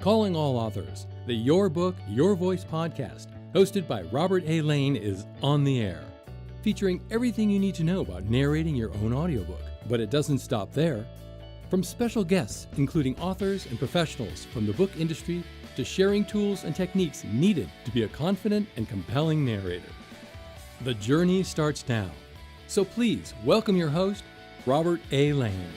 Calling All Authors, the Your Book, Your Voice podcast, hosted by Robert A. Lane, is on the air, featuring everything you need to know about narrating your own audiobook. But it doesn't stop there. From special guests, including authors and professionals from the book industry, to sharing tools and techniques needed to be a confident and compelling narrator. The journey starts now. So please welcome your host, Robert A. Lane.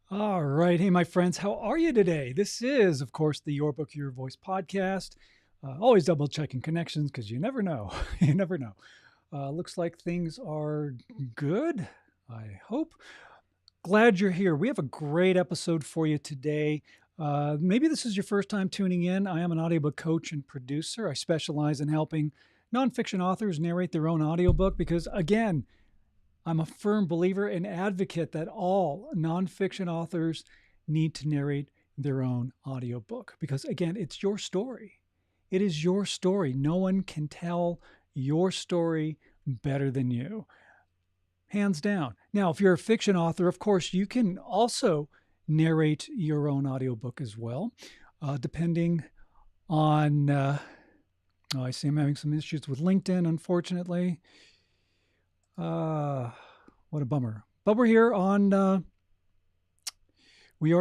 All right. Hey, my friends, how are you today? This is, of course, the Your Book, Your Voice podcast. Always double checking connections because you never know. You never know. Looks like things are good, I hope. Glad you're here. We have a great episode for you today. Maybe this is your first time tuning in. I am an audiobook coach and producer. I specialize in helping nonfiction authors narrate their own audiobook because, again, I'm a firm believer and advocate that all nonfiction authors need to narrate their own audiobook because, again, it's your story. It is your story. No one can tell your story better than you, hands down. Now, if you're a fiction author, of course, you can also narrate your own audiobook as well, depending on, I see I'm having some issues with LinkedIn, unfortunately. What a bummer. But we are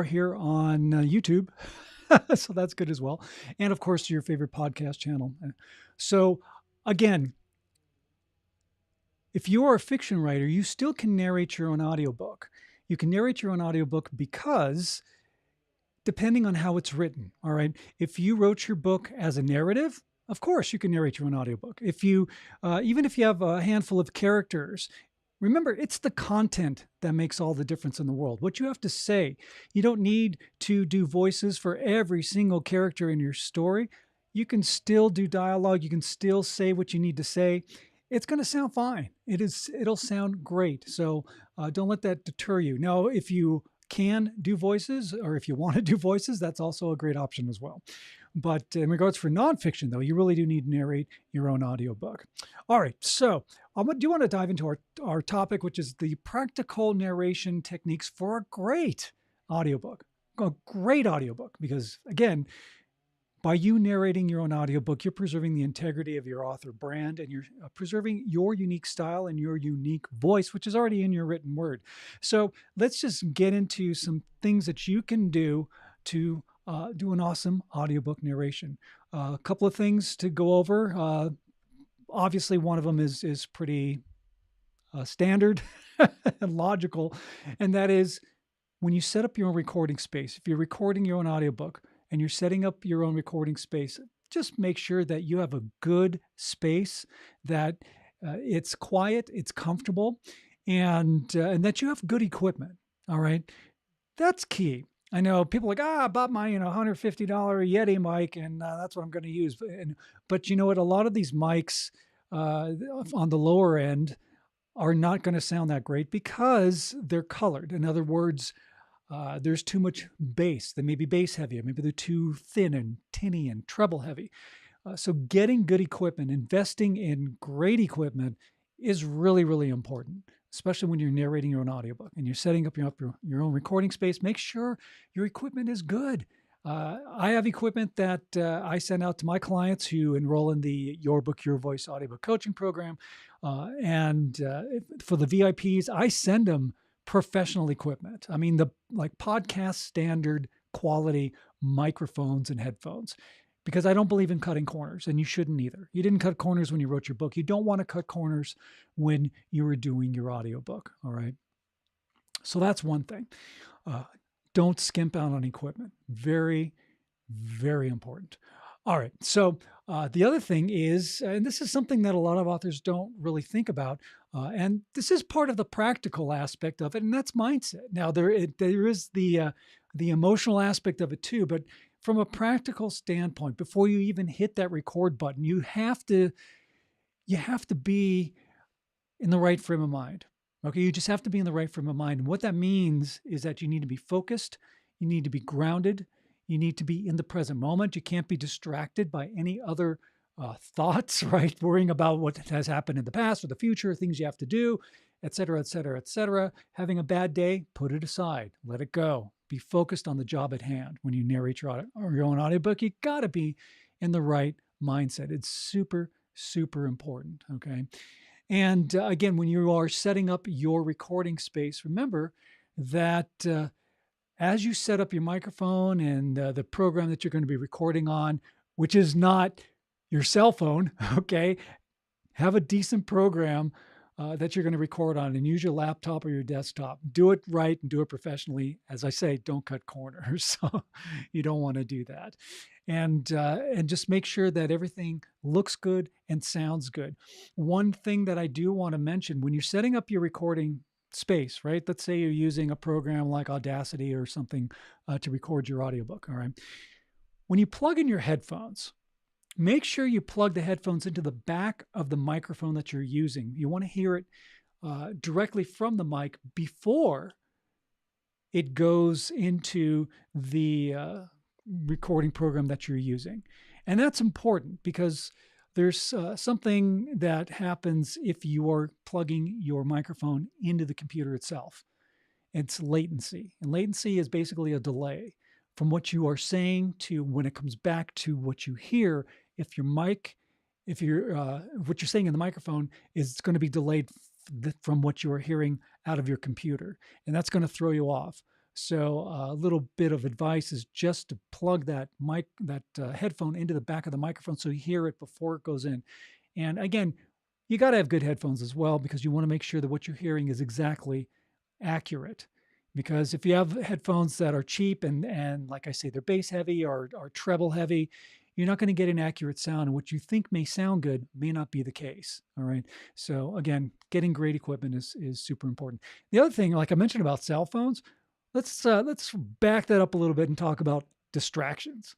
here on YouTube. So that's good as well. And of course, your favorite podcast channel. So again, if you are a fiction writer, you still can narrate your own audiobook. You can narrate your own audiobook because depending on how it's written, all right? If you wrote your book as a narrative, of course, you can narrate your own audiobook. If you, even if you have a handful of characters, remember, it's the content that makes all the difference in the world. What you have to say. You don't need to do voices for every single character in your story. You can still do dialogue. You can still say what you need to say. It's going to sound fine. It'll sound great. So don't let that deter you. Now, if you can do voices or if you want to do voices, that's also a great option as well. But in regards for nonfiction, though, you really do need to narrate your own audiobook. All right, so I do want to dive into our topic, which is the practical narration techniques for a great audiobook. A great audiobook, because again, by you narrating your own audiobook, you're preserving the integrity of your author brand and you're preserving your unique style and your unique voice, which is already in your written word. So let's just get into some things that you can do to do an awesome audiobook narration. A couple of things to go over. Obviously, one of them is pretty standard and logical, and that is when you set up your own recording space. If you're recording your own audiobook and you're setting up your own recording space, just make sure that you have a good space, that it's quiet, it's comfortable, and that you have good equipment. All right, that's key. I know people are like, I bought my $150 Yeti mic and that's what I'm going to use. But you know what? A lot of these mics on the lower end are not going to sound that great because they're colored. In other words, there's too much bass. They may be bass heavy, or maybe they're too thin and tinny and treble heavy. So getting good equipment, investing in great equipment is really, really important, especially when you're narrating your own audiobook and you're setting up your own recording space. Make sure your equipment is good. I have equipment that I send out to my clients who enroll in the Your Book, Your Voice audiobook coaching program. And for the VIPs, I send them professional equipment. I mean, the podcast standard quality microphones and headphones, because I don't believe in cutting corners, and you shouldn't either. You didn't cut corners when you wrote your book. You don't want to cut corners when you were doing your audiobook, all right? So that's one thing. Don't skimp out on equipment. Very, very important. All right, so the other thing is, and this is something that a lot of authors don't really think about, and this is part of the practical aspect of it, and that's mindset. Now, there is the emotional aspect of it too, but from a practical standpoint, before you even hit that record button, you have to be in the right frame of mind. Okay, you just have to be in the right frame of mind. And what that means is that you need to be focused, you need to be grounded, you need to be in the present moment. You can't be distracted by any other thoughts, right? Worrying about what has happened in the past or the future, things you have to do, et cetera, et cetera, et cetera. Having a bad day, put it aside, let it go. Be focused on the job at hand. When you narrate your own audiobook, you got to be in the right mindset. It's super, super important. Okay. And again, when you are setting up your recording space, remember that as you set up your microphone and the program that you're going to be recording on, which is not your cell phone, okay, have a decent program that you're going to record on, and use your laptop or your desktop. Do it right and do it professionally. As I say, don't cut corners. So you don't want to do that. And just make sure that everything looks good and sounds good. One thing that I do want to mention, when you're setting up your recording space, right? Let's say you're using a program like Audacity or something to record your audiobook, all right? When you plug in your headphones, make sure you plug the headphones into the back of the microphone that you're using. You want to hear it directly from the mic before it goes into the recording program that you're using. And that's important because there's something that happens if you are plugging your microphone into the computer itself. It's latency. And latency is basically a delay from what you are saying to when it comes back to what you hear. If your mic, if you're what you're saying in the microphone is going to be delayed from what you are hearing out of your computer, and that's going to throw you off. So a little bit of advice is just to plug that headphone into the back of the microphone so you hear it before it goes in. And again, you got to have good headphones as well because you want to make sure that what you're hearing is exactly accurate. Because if you have headphones that are cheap and like I say, they're bass heavy or treble heavy, you're not going to get an accurate sound. And what you think may sound good may not be the case. All right. So again, getting great equipment is super important. The other thing, like I mentioned about cell phones, let's back that up a little bit and talk about distractions.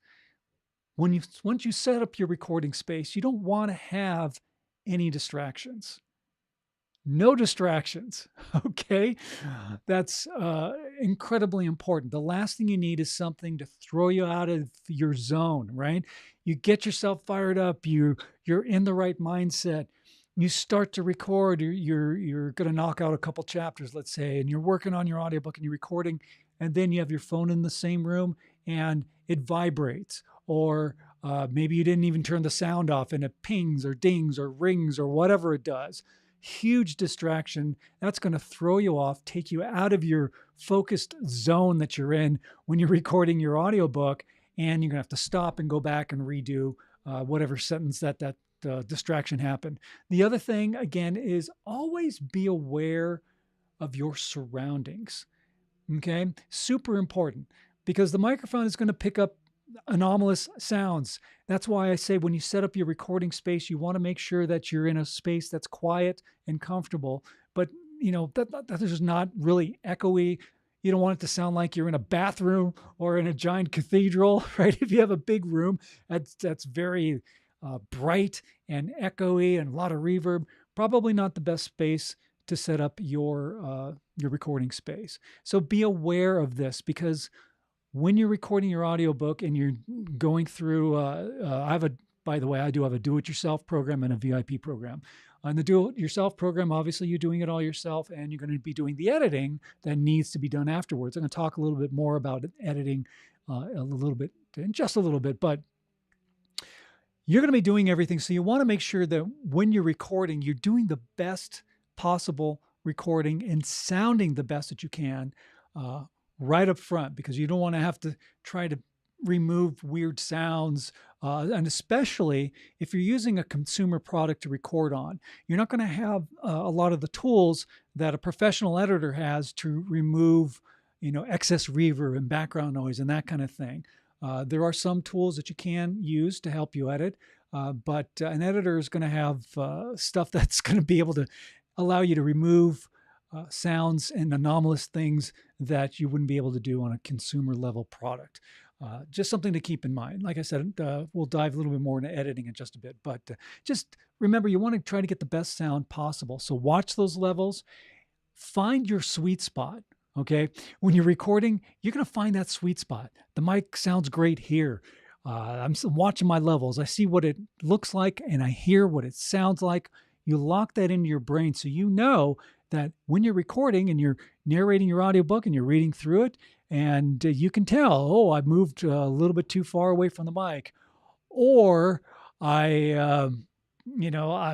Once you set up your recording space, you don't want to have any distractions. No distractions. Okay. That's incredibly important. The last thing you need is something to throw you out of your zone, right? You get yourself fired up. You're in the right mindset. You start to record. You're going to knock out a couple chapters, let's say, and you're working on your audiobook and you're recording, and then you have your phone in the same room and it vibrates, or maybe you didn't even turn the sound off and it pings or dings or rings or whatever it does. Huge distraction. That's going to throw you off, take you out of your focused zone that you're in when you're recording your audiobook, and you're going to have to stop and go back and redo whatever sentence that distraction happened. The other thing, again, is always be aware of your surroundings. Okay? Super important because the microphone is going to pick up anomalous sounds. That's why I say when you set up your recording space, you want to make sure that you're in a space that's quiet and comfortable, but that is not really echoey. You don't want it to sound like you're in a bathroom or in a giant cathedral, right? If you have a big room that's very bright and echoey and a lot of reverb, probably not the best space to set up your recording space. So be aware of this because when you're recording your audiobook and you're going through, by the way, I do have a do-it-yourself program and a VIP program. On the do-it-yourself program, obviously you're doing it all yourself and you're going to be doing the editing that needs to be done afterwards. I'm going to talk a little bit more about editing in just a little bit, but you're going to be doing everything. So you want to make sure that when you're recording, you're doing the best possible recording and sounding the best that you can right up front, because you don't want to have to try to remove weird sounds. And especially if you're using a consumer product to record on, you're not going to have a lot of the tools that a professional editor has to remove, excess reverb and background noise and that kind of thing. There are some tools that you can use to help you edit, but an editor is going to have stuff that's going to be able to allow you to remove sounds and anomalous things that you wouldn't be able to do on a consumer level product. Just something to keep in mind. Like I said, we'll dive a little bit more into editing in just a bit, but just remember, you want to try to get the best sound possible. So watch those levels, find your sweet spot. Okay. When you're recording, you're going to find that sweet spot. The mic sounds great here. I'm still watching my levels. I see what it looks like and I hear what it sounds like. You lock that into your brain so you know that when you're recording and you're narrating your audiobook and you're reading through it, and you can tell, oh, I moved a little bit too far away from the mic, or I'm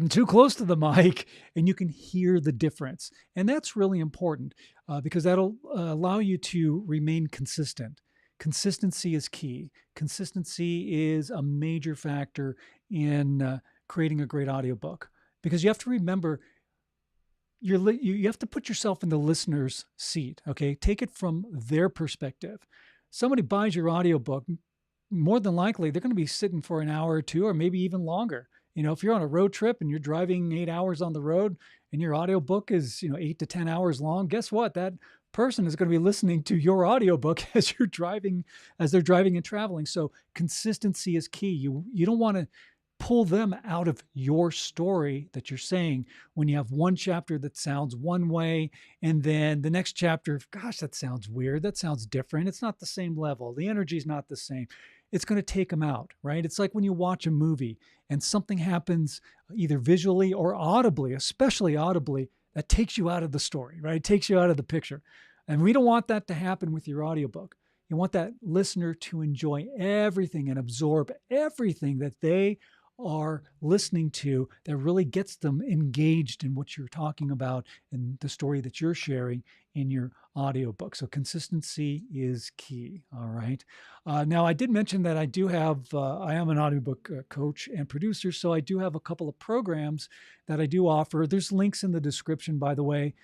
too close to the mic, and you can hear the difference. And that's really important because that'll allow you to remain consistent. Consistency is key. Consistency is a major factor in creating a great audiobook, because you have to remember you have to put yourself in the listener's seat. Okay, take it from their perspective. Somebody buys your audiobook, more than likely they're going to be sitting for an hour or two, or maybe even longer. If you're on a road trip and you're driving 8 hours on the road and your audiobook is 8 to 10 hours long, guess what? That person is going to be listening to your audiobook as they're driving and traveling. So consistency is key. You don't want to pull them out of your story that you're saying when you have one chapter that sounds one way, and then the next chapter, gosh, that sounds weird. That sounds different. It's not the same level. The energy is not the same. It's going to take them out, right? It's like when you watch a movie and something happens either visually or audibly, especially audibly, that takes you out of the story, right? It takes you out of the picture. And we don't want that to happen with your audiobook. You want that listener to enjoy everything and absorb everything that they are listening to, that really gets them engaged in what you're talking about and the story that you're sharing in your audiobook. So consistency is key. All right. Now, I did mention that I am an audiobook coach and producer, so I do have a couple of programs that I do offer. There's links in the description, by the way.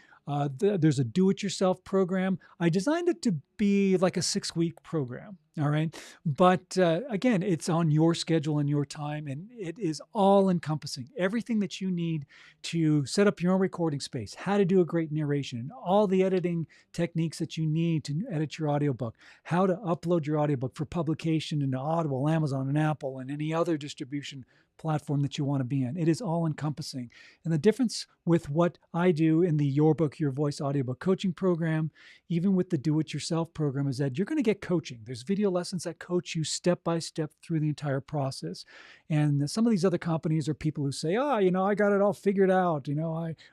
There's a do-it-yourself program. I designed it to be like a 6-week program, all right? But again, it's on your schedule and your time, and it is all-encompassing. Everything that you need to set up your own recording space, how to do a great narration, all the editing techniques that you need to edit your audiobook, how to upload your audiobook for publication into Audible, Amazon, and Apple, and any other distribution platform that you want to be in. It is all encompassing. And the difference with what I do in the Your Book, Your Voice audiobook coaching program, even with the Do-It-Yourself program, is that you're going to get coaching. There's video lessons that coach you step by step through the entire process. And some of these other companies are people who say, I got it all figured out.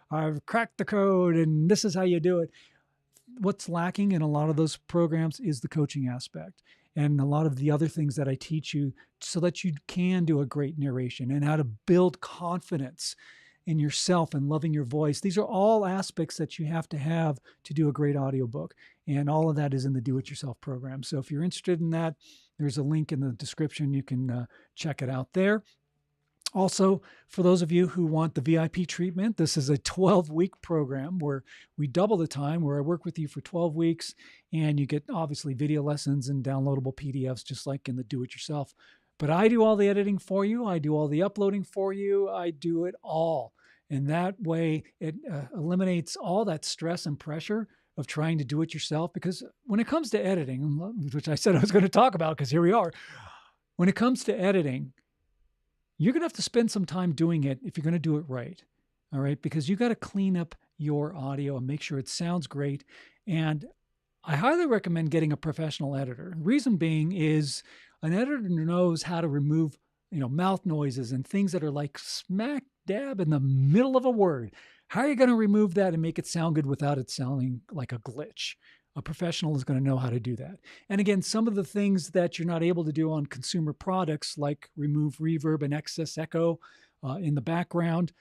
I've cracked the code and this is how you do it. What's lacking in a lot of those programs is the coaching aspect and a lot of the other things that I teach you so that you can do a great narration and how to build confidence in yourself and loving your voice. These are all aspects that you have to do a great audiobook. And all of that is in the Do-It-Yourself program. So if you're interested in that, there's a link in the description. You can check it out there. Also, for those of you who want the VIP treatment, this is a 12-week program where we double the time, where I work with you for 12 weeks, and you get obviously video lessons and downloadable PDFs, just like in the Do-It-Yourself. But I do all the editing for you. I do all the uploading for you. I do it all. And that way, it eliminates all that stress and pressure of trying to do it yourself. Because when it comes to editing, which I said I was going to talk about, because here we are, when it comes to editing, you're going to have to spend some time doing it if you're going to do it right. All right. Because you got to clean up your audio and make sure it sounds great. And I highly recommend getting a professional editor. The reason being is an editor knows how to remove, mouth noises and things that are like smack dab in the middle of a word. How are you going to remove that and make it sound good without it sounding like a glitch? A professional is going to know how to do that. And again, some of the things that you're not able to do on consumer products, like remove reverb and excess echo in the background,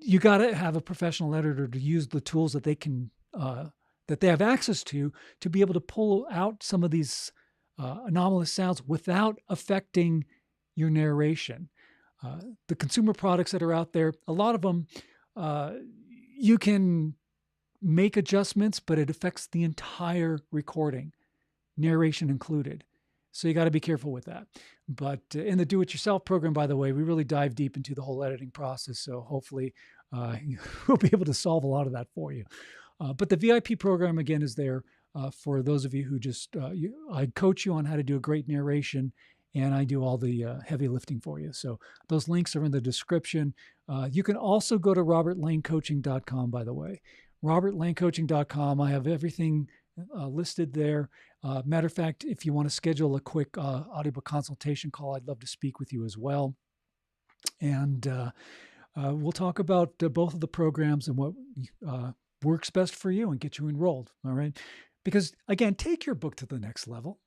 you got to have a professional editor to use the tools that they can that they have access to be able to pull out some of these anomalous sounds without affecting your narration. The consumer products that are out there, a lot of them, you can make adjustments, but it affects the entire recording, narration included. So you got to be careful with that. But in the Do-It-Yourself program, by the way, we really dive deep into the whole editing process. So hopefully we'll be able to solve a lot of that for you. But the VIP program, again, is there for those of you who just, I coach you on how to do a great narration, and I do all the heavy lifting for you. So those links are in the description. You can also go to robertlanecoaching.com, by the way. robertlanecoaching.com. I have everything listed there. Matter of fact, if you want to schedule a quick audiobook consultation call, I'd love to speak with you as well. And we'll talk about both of the programs and what works best for you and get you enrolled. All right. Because again, take your book to the next level.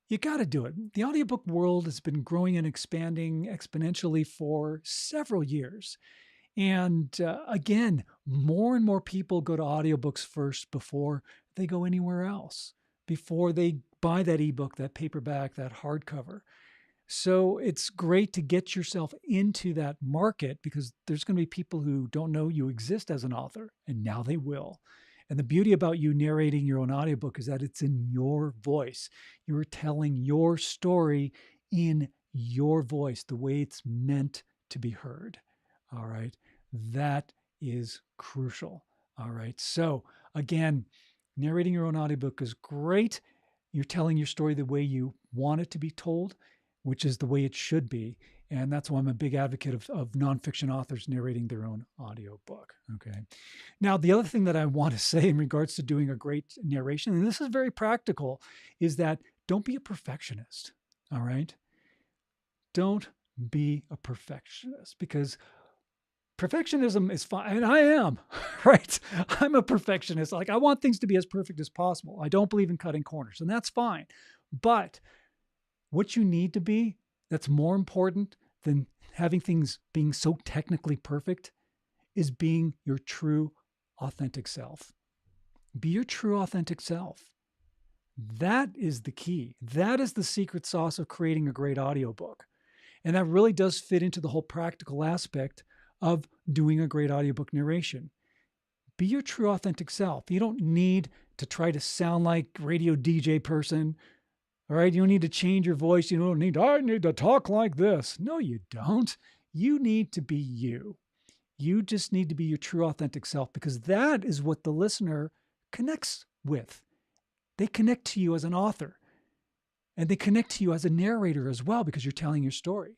You got to do it. The audiobook world has been growing and expanding exponentially for several years. And again, more and more people go to audiobooks first before they go anywhere else, before they buy that ebook, that paperback, that hardcover. So it's great to get yourself into that market because there's going to be people who don't know you exist as an author, and now they will. And the beauty about you narrating your own audiobook is that it's in your voice. You're telling your story in your voice, the way it's meant to be heard. All right. That is crucial. All right. So again, narrating your own audiobook is great. You're telling your story the way you want it to be told, which is the way it should be. And that's why I'm a big advocate of nonfiction authors narrating their own audiobook. Okay. Now, the other thing that I want to say in regards to doing a great narration, and this is very practical, is that don't be a perfectionist. All right. Don't be a perfectionist, because perfectionism is fine. And I am, right? I'm a perfectionist. Like, I want things to be as perfect as possible. I don't believe in cutting corners, and that's fine. But what you need to be, that's more important than having things being so technically perfect, is being your true, authentic self. Be your true, authentic self. That is the key. That is the secret sauce of creating a great audiobook. And that really does fit into the whole practical aspect of doing a great audiobook narration. Be your true, authentic self. You don't need to try to sound like radio DJ person. All right. You don't need to change your voice. You don't need, I need to talk like this. No, you don't. You need to be you. You just need to be your true, authentic self, because that is what the listener connects with. They connect to you as an author, and they connect to you as a narrator as well, because you're telling your story.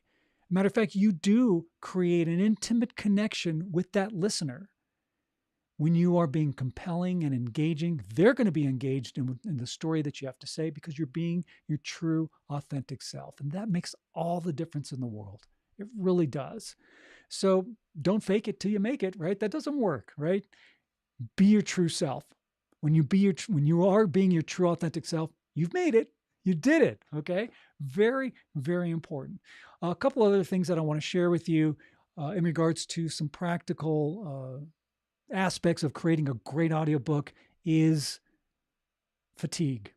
Matter of fact, you do create an intimate connection with that listener. When you are being compelling and engaging, they're going to be engaged in the story that you have to say, because you're being your true, authentic self. And that makes all the difference in the world. It really does. So don't fake it till you make it, right? That doesn't work, right? Be your true self. When you are being your true, authentic self, you've made it. You did it, okay? Very, very important. A couple other things that I want to share with you in regards to some practical aspects of creating a great audiobook is fatigue.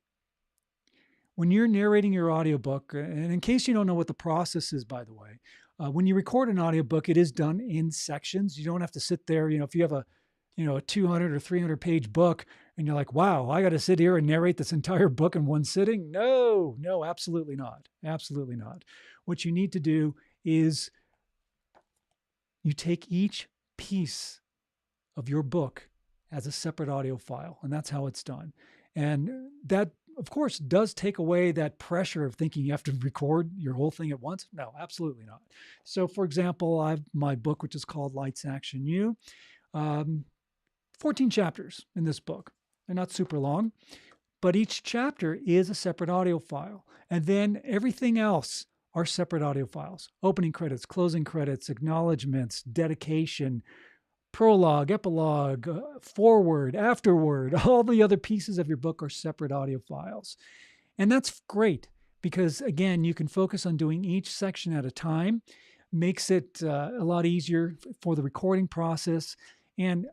When you're narrating your audiobook, and in case you don't know what the process is, by the way, when you record an audiobook, it is done in sections. You don't have to sit there, if you have a 200 or 300 page book and you're like, wow, I got to sit here and narrate this entire book in one sitting. No, absolutely not. Absolutely not. What you need to do is you take each piece of your book as a separate audio file, and that's how it's done. And that, of course, does take away that pressure of thinking you have to record your whole thing at once. No, absolutely not. So, for example, I have my book, which is called Lights, Action, You. 14 chapters in this book. They're not super long, but each chapter is a separate audio file. And then everything else are separate audio files. Opening credits, closing credits, acknowledgments, dedication, prologue, epilogue, foreword, afterword. All the other pieces of your book are separate audio files. And that's great because, again, you can focus on doing each section at a time. Makes it a lot easier for the recording process. And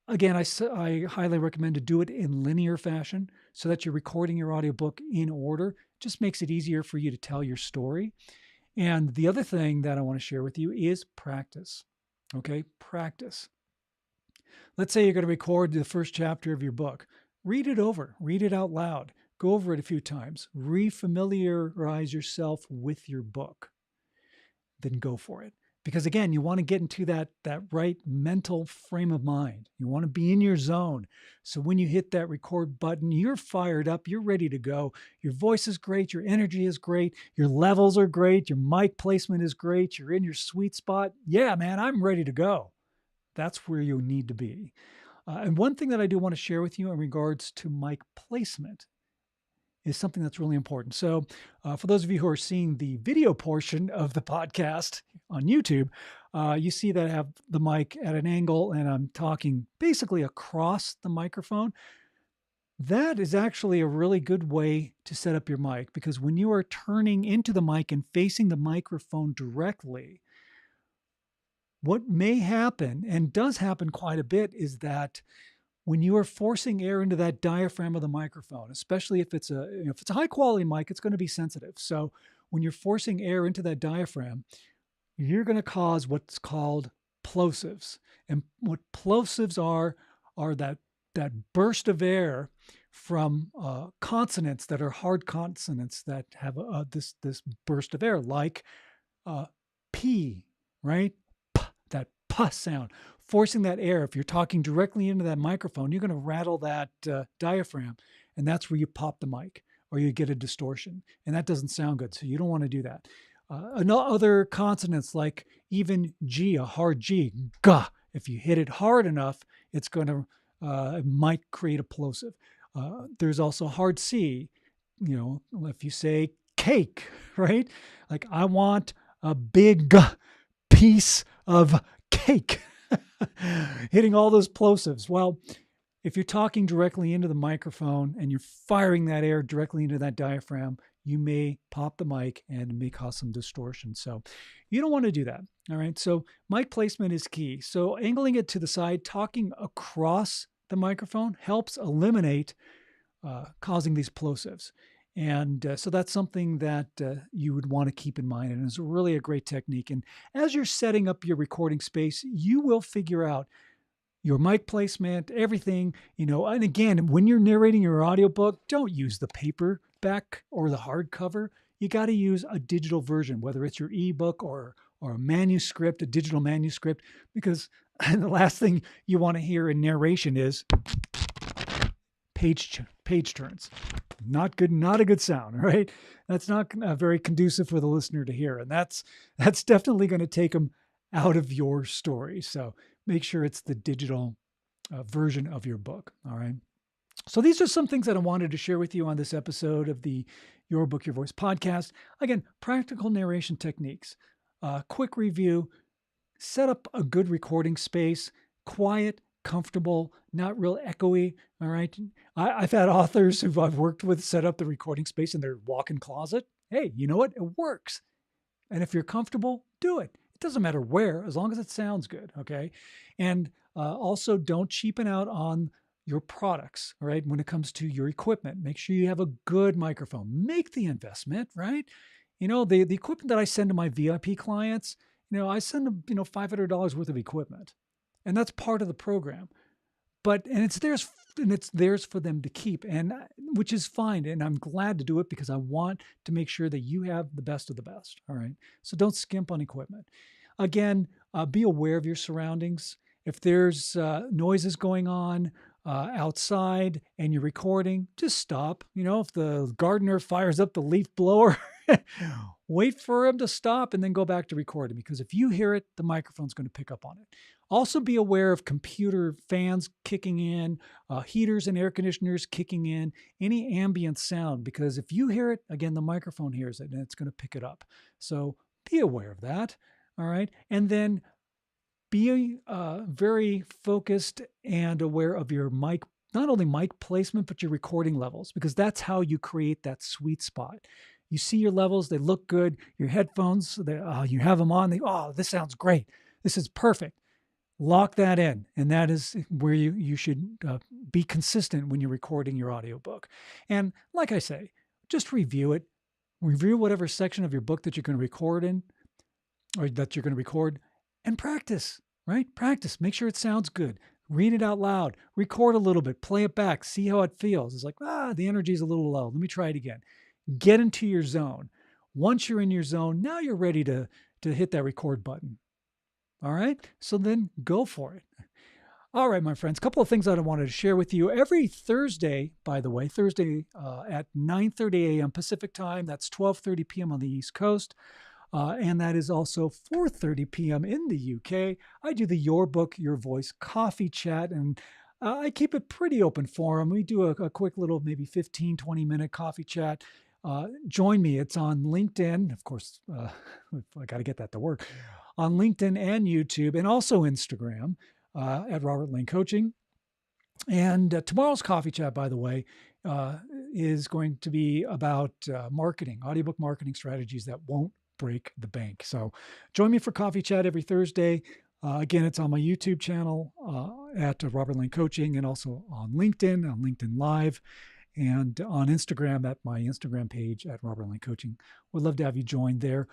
again, I highly recommend to do it in linear fashion so that you're recording your audiobook in order. Just makes it easier for you to tell your story. And the other thing that I want to share with you is practice. Okay, practice. Let's say you're going to record the first chapter of your book. Read it over. Read it out loud. Go over it a few times. Refamiliarize yourself with your book. Then go for it. Because again, you want to get into that right mental frame of mind. You want to be in your zone. So when you hit that record button, you're fired up, you're ready to go. Your voice is great, your energy is great, your levels are great, your mic placement is great, you're in your sweet spot. Yeah, man, I'm ready to go. That's where you need to be. And one thing that I do want to share with you in regards to mic placement is something that's really important. So, for those of you who are seeing the video portion of the podcast on YouTube, you see that I have the mic at an angle and I'm talking basically across the microphone. That is actually a really good way to set up your mic, because when you are turning into the mic and facing the microphone directly, what may happen, and does happen quite a bit, is that when you are forcing air into that diaphragm of the microphone, especially if it's a high quality mic, it's going to be sensitive. So when you're forcing air into that diaphragm, you're going to cause what's called plosives. And what plosives are that burst of air from consonants that are hard consonants that have this burst of air, like P, right? P, that P sound. Forcing that air, if you're talking directly into that microphone, you're going to rattle that diaphragm, and that's where you pop the mic or you get a distortion, and that doesn't sound good. So you don't want to do that. Other consonants, like even G, a hard G, G, if you hit it hard enough, it's going to it might create a plosive. There's also hard C. If you say cake, right? Like, I want a big piece of cake. Hitting all those plosives. Well, if you're talking directly into the microphone and you're firing that air directly into that diaphragm, you may pop the mic and it may cause some distortion. So you don't want to do that. All right. So mic placement is key. So angling it to the side, talking across the microphone helps eliminate causing these plosives. And so that's something that you would want to keep in mind. And it's really a great technique. And as you're setting up your recording space, you will figure out your mic placement, everything, and again, when you're narrating your audiobook, don't use the paperback or the hardcover. You got to use a digital version, whether it's your ebook or a manuscript, a digital manuscript, because the last thing you want to hear in narration is page turns. Not good, not a good sound, right? That's not very conducive for the listener to hear. And that's definitely going to take them out of your story. So make sure it's the digital version of your book. All right. So these are some things that I wanted to share with you on this episode of the Your Book, Your Voice podcast. Again, practical narration techniques, quick review, set up a good recording space, quiet, comfortable, not real echoey. All right. I've had authors who I've worked with set up the recording space in their walk-in closet. Hey, you know what? It works. And if you're comfortable, do it. It doesn't matter where, as long as it sounds good. Okay. And also don't cheapen out on your products. All right. When it comes to your equipment, make sure you have a good microphone. Make the investment, right? The equipment that I send to my VIP clients, I send them, $500 worth of equipment. And that's part of the program, and it's theirs for them to keep, and which is fine. And I'm glad to do it because I want to make sure that you have the best of the best. All right. So don't skimp on equipment. Again, be aware of your surroundings. If there's noises going on outside and you're recording, just stop. If the gardener fires up the leaf blower, wait for him to stop and then go back to recording, because if you hear it, the microphone's going to pick up on it. Also be aware of computer fans kicking in, heaters and air conditioners kicking in, any ambient sound, because if you hear it, again, the microphone hears it and it's going to pick it up. So be aware of that. All right. And then be very focused and aware of your mic, not only mic placement, but your recording levels, because that's how you create that sweet spot. You see your levels, they look good. Your headphones, you have them on, this sounds great. This is perfect. Lock that in. And that is where you should be consistent when you're recording your audiobook. And like I say, just review it. Review whatever section of your book that you're going to record in, or that you're going to record, and practice, right? Practice. Make sure it sounds good. Read it out loud. Record a little bit. Play it back. See how it feels. It's like, the energy is a little low. Let me try it again. Get into your zone. Once you're in your zone, now you're ready to hit that record button. All right. So then go for it. All right, my friends, a couple of things that I wanted to share with you. Every Thursday, by the way, at 9:30 a.m. Pacific time, that's 12:30 p.m. on the East Coast. And that is also 4:30 p.m. in the UK. I do the Your Book, Your Voice coffee chat. And I keep it pretty open forum. We do a quick little, maybe 15, 20-minute coffee chat. Join me. It's on LinkedIn. Of course, I got to get that to work. On LinkedIn and YouTube, and also Instagram at Robert Lane Coaching. And tomorrow's coffee chat, by the way, is going to be about marketing, audiobook marketing strategies that won't break the bank. So join me for coffee chat every Thursday. Again, it's on my YouTube channel at Robert Lane Coaching, and also on LinkedIn Live, and on Instagram at my Instagram page at Robert Lane Coaching. Would love to have you join there.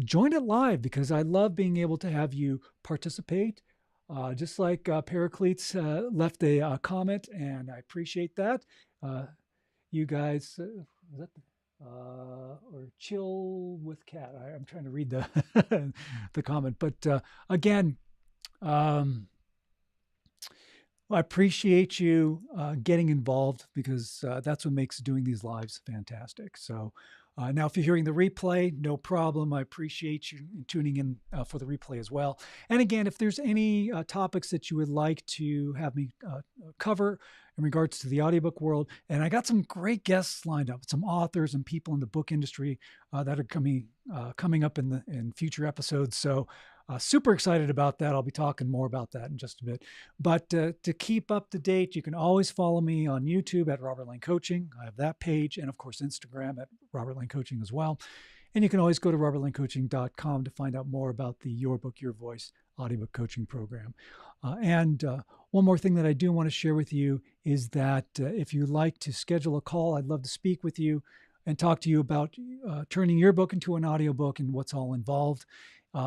Join it live, because I love being able to have you participate. Just like Pericles left a comment, and I appreciate that. You guys, or chill with cat. I'm trying to read the the comment, but again, I appreciate you getting involved, because that's what makes doing these lives fantastic. So now, if you're hearing the replay, no problem. I appreciate you tuning in for the replay as well. And again, if there's any topics that you would like to have me cover in regards to the audiobook world, and I got some great guests lined up, some authors and people in the book industry that are coming up in future episodes. So super excited about that. I'll be talking more about that in just a bit. But to keep up to date, you can always follow me on YouTube at Robert Lane Coaching. I have that page, and of course, Instagram at Robert Lane Coaching as well. And you can always go to robertlanecoaching.com to find out more about the Your Book, Your Voice audiobook coaching program. And one more thing that I do want to share with you is that if you'd like to schedule a call, I'd love to speak with you and talk to you about turning your book into an audiobook and what's all involved.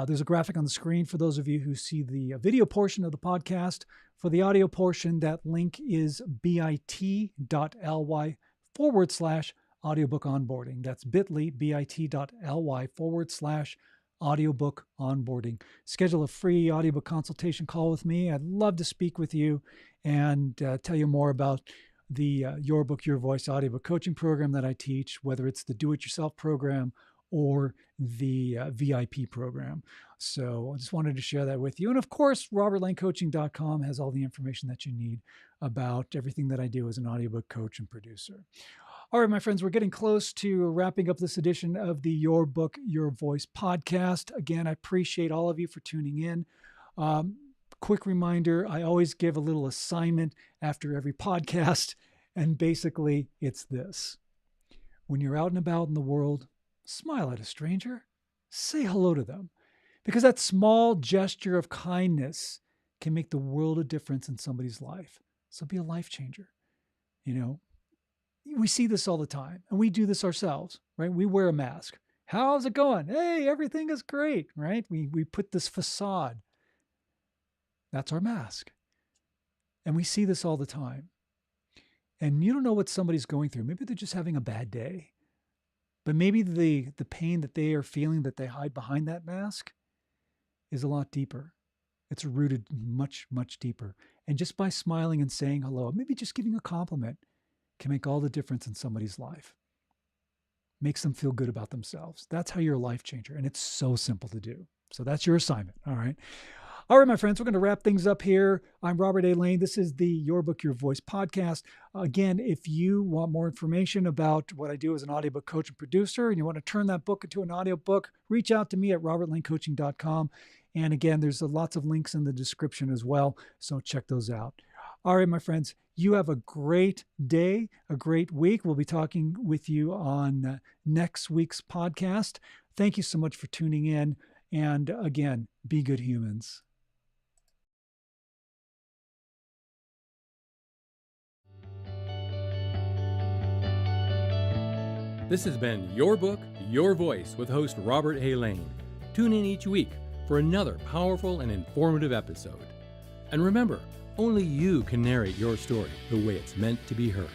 There's a graphic on the screen for those of you who see the video portion of the podcast. For the audio portion, that link is bit.ly/audiobook onboarding. That's bit.ly/audiobook onboarding. Schedule a free audiobook consultation call with me. I'd love to speak with you and tell you more about the Your Book, Your Voice audiobook coaching program that I teach, whether it's the do-it-yourself program or the VIP program. So I just wanted to share that with you. And of course, robertlanecoaching.com has all the information that you need about everything that I do as an audiobook coach and producer. All right, my friends, we're getting close to wrapping up this edition of the Your Book, Your Voice podcast. Again, I appreciate all of you for tuning in. Quick reminder, I always give a little assignment after every podcast, and basically it's this. When you're out and about in the world, smile at a stranger, say hello to them, because that small gesture of kindness can make the world of difference in somebody's life. So be a life changer. You know, we see this all the time, and we do this ourselves, right? We wear a mask. How's it going? Hey, everything is great, right? We put this facade. That's our mask. And we see this all the time. And you don't know what somebody's going through. Maybe they're just having a bad day. But maybe the pain that they are feeling that they hide behind that mask is a lot deeper. It's rooted much, much deeper. And just by smiling and saying hello, maybe just giving a compliment, can make all the difference in somebody's life. Makes them feel good about themselves. That's how you're a life changer. And it's so simple to do. So that's your assignment. All right. All right, my friends, we're going to wrap things up here. I'm Robert A. Lane. This is the Your Book, Your Voice podcast. Again, if you want more information about what I do as an audiobook coach and producer, and you want to turn that book into an audiobook, reach out to me at robertlanecoaching.com. And again, there's lots of links in the description as well, so check those out. All right, my friends, you have a great day, a great week. We'll be talking with you on next week's podcast. Thank you so much for tuning in. And again, be good humans. This has been Your Book, Your Voice with host Robert A. Lane. Tune in each week for another powerful and informative episode. And remember, only you can narrate your story the way it's meant to be heard.